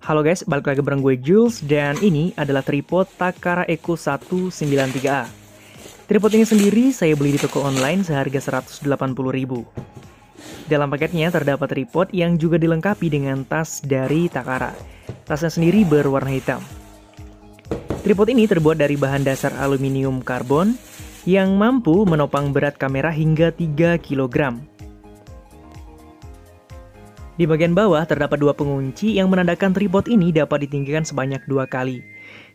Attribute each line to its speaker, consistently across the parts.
Speaker 1: Halo guys, balik lagi bareng gue Jules, dan ini adalah tripod Takara Eco 193A. Tripod ini sendiri saya beli di toko online seharga 180.000. Dalam paketnya terdapat tripod yang juga dilengkapi dengan tas dari Takara. Tasnya sendiri berwarna hitam. Tripod ini terbuat dari bahan dasar aluminium karbon yang mampu menopang berat kamera hingga 3 kg. Di bagian bawah terdapat dua pengunci yang menandakan tripod ini dapat ditinggikan sebanyak 2 kali.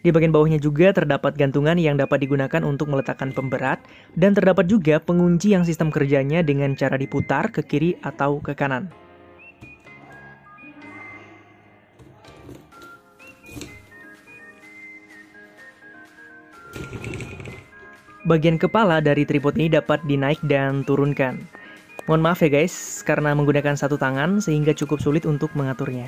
Speaker 1: Di bagian bawahnya juga terdapat gantungan yang dapat digunakan untuk meletakkan pemberat, dan terdapat juga pengunci yang sistem kerjanya dengan cara diputar ke kiri atau ke kanan. Bagian kepala dari tripod ini dapat dinaik dan turunkan. Mohon maaf ya guys, karena menggunakan satu tangan sehingga cukup sulit untuk mengaturnya.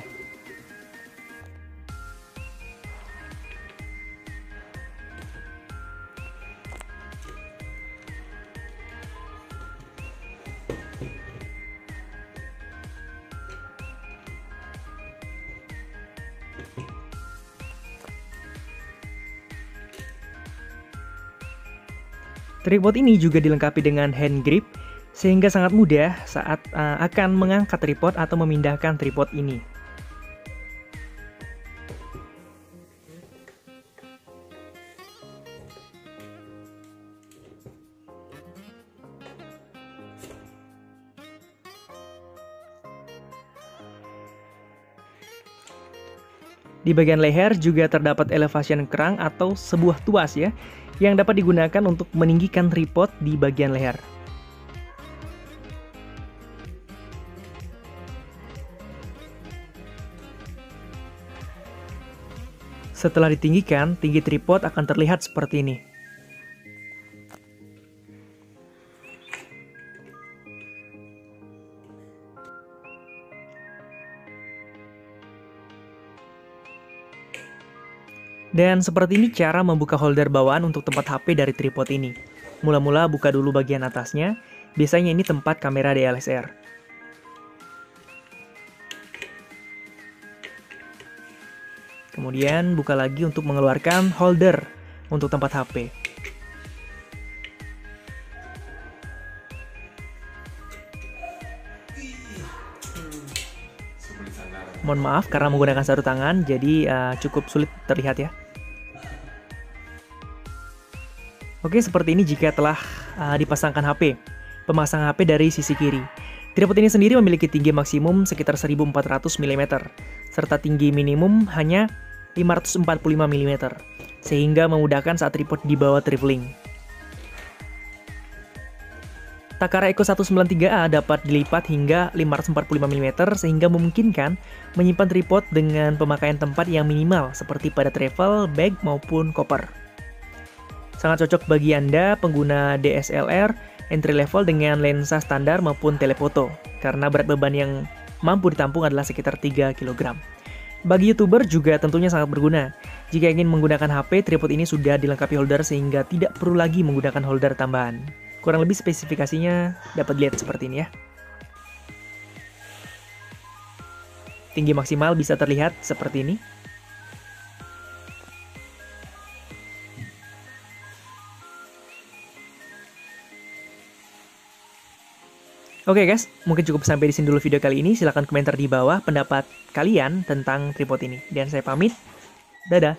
Speaker 1: Tripod ini juga dilengkapi dengan hand grip, sehingga sangat mudah saat akan mengangkat tripod atau memindahkan tripod ini. Di bagian leher juga terdapat elevation crank atau sebuah tuas ya, yang dapat digunakan untuk meninggikan tripod di bagian leher. Setelah ditinggikan, tinggi tripod akan terlihat seperti ini. Dan seperti ini cara membuka holder bawaan untuk tempat HP dari tripod ini. Mula-mula buka dulu bagian atasnya, biasanya ini tempat kamera DSLR. Kemudian buka lagi untuk mengeluarkan holder untuk tempat HP. Mohon maaf karena menggunakan satu tangan, jadi cukup sulit terlihat ya. Oke, seperti ini jika telah dipasangkan HP. Pemasang HP dari sisi kiri. Tripod ini sendiri memiliki tinggi maksimum sekitar 1400 mm, serta tinggi minimum hanya 545 mm, sehingga memudahkan saat tripod dibawa traveling. Takara Eco 193A dapat dilipat hingga 545 mm sehingga memungkinkan menyimpan tripod dengan pemakaian tempat yang minimal seperti pada travel, bag, maupun koper. Sangat cocok bagi Anda pengguna DSLR entry level dengan lensa standar maupun telefoto, karena berat beban yang mampu ditampung adalah sekitar 3 kg. Bagi YouTuber juga tentunya sangat berguna. Jika ingin menggunakan HP, tripod ini sudah dilengkapi holder sehingga tidak perlu lagi menggunakan holder tambahan. Kurang lebih spesifikasinya dapat dilihat seperti ini ya. Tinggi maksimal bisa terlihat seperti ini. Oke guys, mungkin cukup sampai di sini dulu video kali ini. Silahkan komentar di bawah pendapat kalian tentang tripod ini. Dan saya pamit, dadah!